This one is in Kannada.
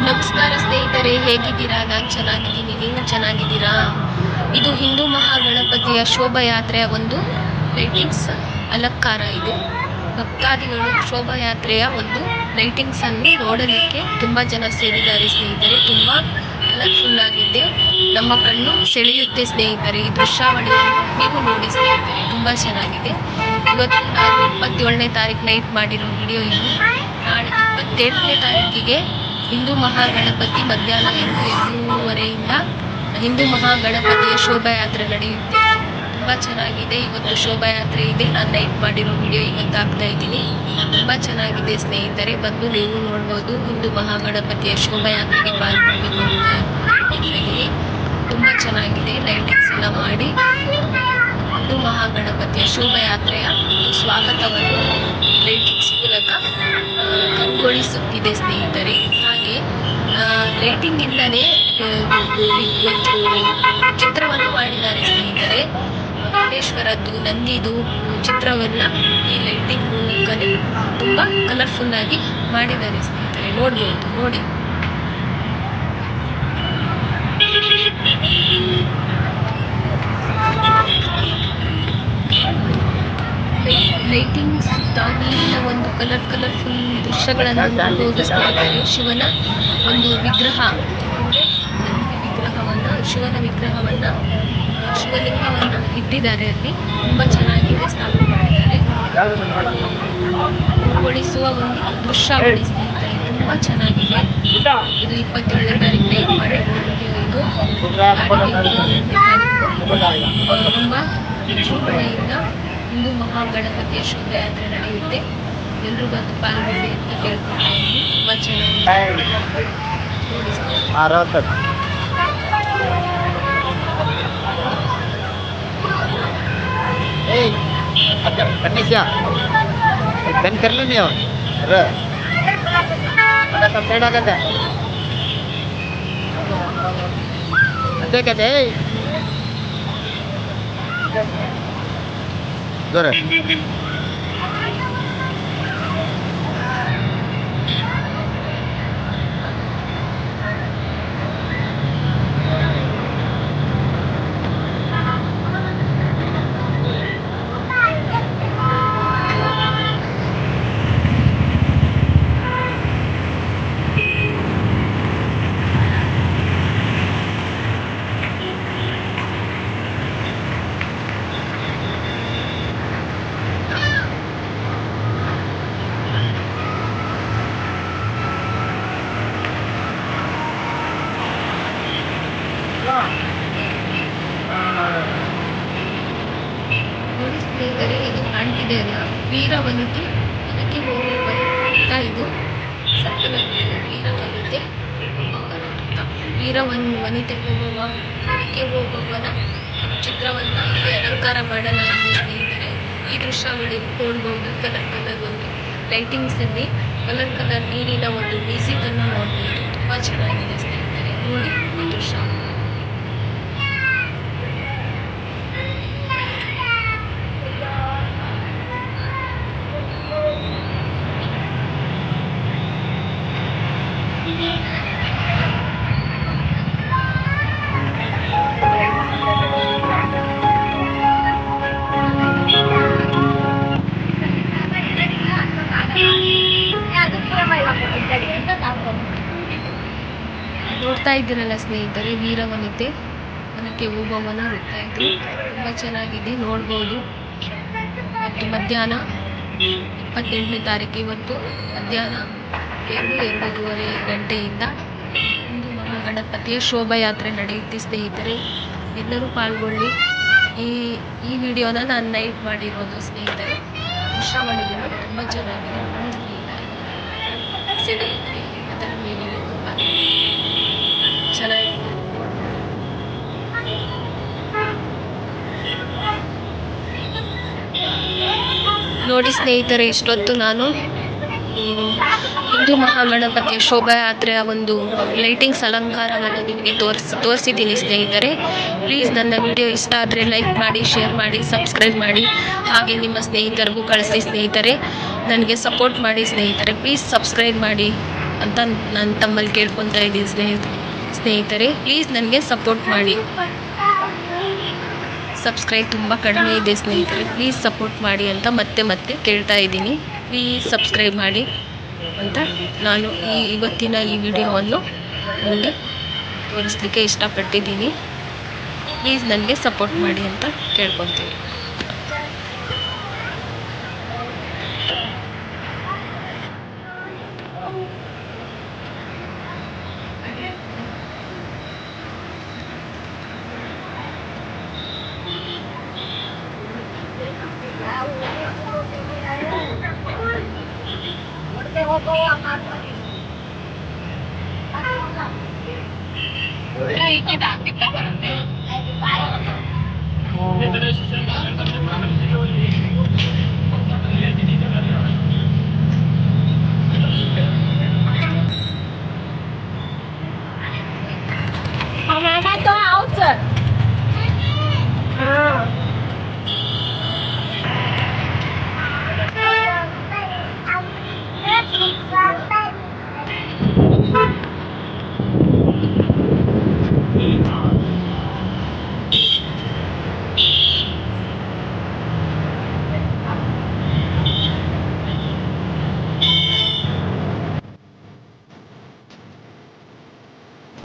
ನಮಸ್ಕಾರ ಸ್ನೇಹಿತರೆ, ಹೇಗಿದ್ದೀರಾ? ನಾನು ಚೆನ್ನಾಗಿದ್ದೀನಿ, ನೀವು ಚೆನ್ನಾಗಿದ್ದೀರಾ? ಇದು ಹಿಂದೂ ಮಹಾಗಣಪತಿಯ ಶೋಭಾಯಾತ್ರೆಯ ಒಂದು ಲೈಟಿಂಗ್ಸ್ ಅಲಂಕಾರ. ಇದು ಭಕ್ತಾದಿಗಳು ಶೋಭಾಯಾತ್ರೆಯ ಒಂದು ಲೈಟಿಂಗ್ಸ್ ಅನ್ನು ನೋಡಲಿಕ್ಕೆ ತುಂಬಾ ಜನ ಸೇರಿದ್ದಾರೆ ಸ್ನೇಹಿತರೆ. ತುಂಬಾ ಕಲರ್ಫುಲ್ ಆಗಿದೆ, ನಮ್ಮ ಕಣ್ಣು ಸೆಳೆಯುತ್ತೆ ಸ್ನೇಹಿತರೆ. ಈ ದೃಶ್ಯಾವಳಿಯನ್ನು ನೀವು ನೋಡಿ ಸ್ನೇಹಿತರೆ, ತುಂಬಾ ಚೆನ್ನಾಗಿದೆ. ಇವತ್ತು ನಾನು 27ನೇ ತಾರೀಕು ನೈಟ್ ಮಾಡಿರೋ ವಿಡಿಯೋ ಇದು. ನಾಳೆ 27ನೇ ತಾರೀಕಿಗೆ ಹಿಂದೂ ಮಹಾಗಣಪತಿ ಮಧ್ಯಾಹ್ನ 2:02ವರೆಯಿಂದ ಹಿಂದೂ ಮಹಾಗಣಪತಿಯ ಶೋಭಾಯಾತ್ರೆ ನಡೆಯುತ್ತೆ. ತುಂಬ ಚೆನ್ನಾಗಿದೆ. ಇವತ್ತು ಶೋಭಾಯಾತ್ರೆ ಇದೆ. ನಾನು ನೈಟ್ ಮಾಡಿರೋ ವಿಡಿಯೋ ಇವತ್ತು ಹಾಕ್ತಾ ಇದ್ದೀನಿ. ತುಂಬ ಚೆನ್ನಾಗಿದೆ ಸ್ನೇಹಿತರೆ, ಬಂದು ನೀವು ನೋಡ್ಬೋದು. ಹಿಂದೂ ಮಹಾಗಣಪತಿಯ ಶೋಭಾಯಾತ್ರೆಗೆ ಪಾಲ್ಗೊಳ್ಬೇಕು ಅಂತ ಇದ್ದೀನಿ. ತುಂಬ ಚೆನ್ನಾಗಿದೆ. ಲೈಟಿಂಗ್ಸ್ ಎಲ್ಲ ಮಾಡಿ ಹಿಂದೂ ಮಹಾಗಣಪತಿಯ ಶೋಭಾಯಾತ್ರೆಯ ಸ್ವಾಗತವನ್ನು ಲೈಟಿಂಗ್ಸ್ ಮೂಲಕ ಕಂಗೊಳಿಸುತ್ತಿದೆ ಸ್ನೇಹಿತರೆ. ಹಾಗೆ ಲೈಟಿಂಗ್ ಇಂದಲೇ ಒಂದು ಚಿತ್ರವನ್ನು ಮಾಡಿದ್ದಾರೆ ಸ್ನೇಹಿತರೆ. ವೆಂಕಟೇಶ್ವರದ್ದು, ನಂದಿದು ಚಿತ್ರವನ್ನ ಈ ಲೈಟಿಂಗ್ ಮೂಲಕನೇ ತುಂಬಾ ಕಲರ್ಫುಲ್ ಆಗಿ ಮಾಡಿದ್ದಾರೆ ಸ್ನೇಹಿತರೆ. ನೋಡ್ಬೋದು, ನೋಡಿ. ಲೈಟಿಂಗ್ಸ್ ನೀರಿನ ಒಂದು ಕಲರ್ಫುಲ್ ದೃಶ್ಯಗಳನ್ನು ನೋಡಬಹುದು ಸ್ನೇಹಿತರೆ. ಶಿವನ ಒಂದು ವಿಗ್ರಹ, ಶಿವಲಿಂಗವನ್ನ ಇಟ್ಟಿದ್ದಾರೆ ಅಲ್ಲಿ. ತುಂಬಾ ಚೆನ್ನಾಗಿದೆ, ಸ್ಥಾಪನೆ ಮಾಡಿದ್ದಾರೆ. ಕಂಗೊಳಿಸುವ ಒಂದು ದೃಶ್ಯಾವಳಿ ಸ್ನೇಹಿತರೆ, ತುಂಬಾ ಚೆನ್ನಾಗಿದೆ. ಇದು 27ನೇ ತಾರೀಕು ನೈಟ್ ಮಾಡಿರೋ ವಿಡಿಯೋ ಇದು. ತುಂಬಾ ವಿಜೃಂಭಣೆಯಿಂದ ಹಿಂದೂ ಮಹಾಗಣಪತಿಯ ಶೋಭಾಯಾತ್ರೆ ನಡೆಯುತ್ತೆ. ಎಲ್ಲರೂ ಬಂದು ಪಾಲ್ಗೊಳ್ಳಿ ಅಂತ ಕೇಳ್ಕೊಳ್ತಾ ಇದ್ದೀನಿ. ತುಂಬಾ ಚೆನ್ನಾಗಿದೆ. बंद कर लो नहीं कंप्लीट ಆಗತ್ತೆ ಅದೇ ಕತೆ ದೂರ ನೋಡಿ ಸ್ನೇಹಿತರೆ, ಇದು ಕಾಣ್ತಿದೆ ಅಲ್ಲ, ವೀರವನಿತೆ ಅದಕ್ಕೆ ಹೋಗುವ ಇದು ವೀರವನಿತೆ ಹೋಗುವ ಅದಕ್ಕೆ ಹೋಗುವವನ ಚಿತ್ರವನ್ನು ಇಲ್ಲಿ ಅಲಂಕಾರ ಮಾಡಲಾಗಿದೆ ಸ್ನೇಹಿತರೆ. ಈ ದೃಶ್ಯಾವಳಿ ನೋಡ್ಬೋದು. ಕಲರ್ ಒಂದು ಲೈಟಿಂಗ್ಸ್ ಅಲ್ಲಿ ಕಲರ್ ನೀರಿನ ಒಂದು ಮ್ಯೂಸಿಕ್ ಅನ್ನು ನೋಡ್ಬೋದು. ತುಂಬಾ ಚೆನ್ನಾಗಿದೆ ಸ್ನೇಹಿತರೆ, ನೋಡಿ ಈ ದೃಶ್ಯ. ನೋಡ್ತಾ ಇದ್ದೀರಲ್ಲ ಸ್ನೇಹಿತರೆ, ವೀರವನಿತೆ ಅದಕ್ಕೆ ಹೋಗುವವನ ಹೋಗ್ತಾ ಇದ್ರು. ತುಂಬ ಚೆನ್ನಾಗಿದೆ, ನೋಡ್ಬೋದು. ಮತ್ತು ಮಧ್ಯಾಹ್ನ 28ನೇ ತಾರೀಕು ಇವತ್ತು ಮಧ್ಯಾಹ್ನ 2:02 ಗಂಟೆಯಿಂದ ಹಿಂದೂ ಮಹಾಗಣಪತಿಯ ಶೋಭಾಯಾತ್ರೆ ನಡೆಯುತ್ತೆ ಸ್ನೇಹಿತರೆ. ಎಲ್ಲರೂ ಪಾಲ್ಗೊಳ್ಳಿ. ಈ ವಿಡಿಯೋನ ನಾನು ನೈಟ್ ಮಾಡಿರೋದು ಸ್ನೇಹಿತರೆ. ದೃಶ್ಯಾವಳಿಗಳು ತುಂಬ ಚೆನ್ನಾಗಿದೆ, ಸೆಳೆಯುತ್ತೆ. ಅದರ ಮೇಲೆ ತುಂಬ ಚೆನ್ನಾಗಿದೆ. ನೋಡಿ ಸ್ನೇಹಿತರೆ, ಇಷ್ಟೊತ್ತು ನಾನು ಹಿಂದೂ ಮಹಾಗಣಪತಿಯ ಶೋಭಾಯಾತ್ರೆಯ ಒಂದು ಲೈಟಿಂಗ್ಸ್ ಅಲಂಕಾರವನ್ನು ನಿಮಗೆ ತೋರಿಸಿದ್ದೀನಿ ಸ್ನೇಹಿತರೆ. ಪ್ಲೀಸ್ ನನ್ನ ವಿಡಿಯೋ ಇಷ್ಟ ಆದರೆ ಲೈಕ್ ಮಾಡಿ, ಶೇರ್ ಮಾಡಿ, ಸಬ್ಸ್ಕ್ರೈಬ್ ಮಾಡಿ. ಹಾಗೆ ನಿಮ್ಮ ಸ್ನೇಹಿತರಿಗೂ ಕಳಿಸಿ ಸ್ನೇಹಿತರೆ. ನನಗೆ ಸಪೋರ್ಟ್ ಮಾಡಿ ಸ್ನೇಹಿತರೆ. ಪ್ಲೀಸ್ ಸಬ್ಸ್ಕ್ರೈಬ್ ಮಾಡಿ ಅಂತ ನಾನು ತಮ್ಮಲ್ಲಿ ಕೇಳ್ಕೊತಾ ಇದ್ದೀನಿ ಸ್ನೇಹಿತರೆ. ಪ್ಲೀಸ್ ನನಗೆ ಸಪೋರ್ಟ್ ಮಾಡಿ. ಸಬ್ಸ್ಕ್ರೈಬ್ ತುಂಬ ಕಡಿಮೆ ಇದೆ ಸ್ನೇಹಿತರೆ. ಪ್ಲೀಸ್ ಸಪೋರ್ಟ್ ಮಾಡಿ ಅಂತ ಮತ್ತೆ ಕೇಳ್ತಾ ಇದ್ದೀನಿ. ಪ್ಲೀಸ್ ಸಬ್ಸ್ಕ್ರೈಬ್ ಮಾಡಿ ಅಂತ ನಾನು ಇವತ್ತಿನ ಈ ವಿಡಿಯೋವನ್ನು ನಿಮಗೆ ತೋರಿಸ್ಲಿಕ್ಕೆ ಇಷ್ಟಪಟ್ಟಿದ್ದೀನಿ. ಪ್ಲೀಸ್ ನನಗೆ ಸಪೋರ್ಟ್ ಮಾಡಿ ಅಂತ ಕೇಳ್ಕೊತೀನಿ.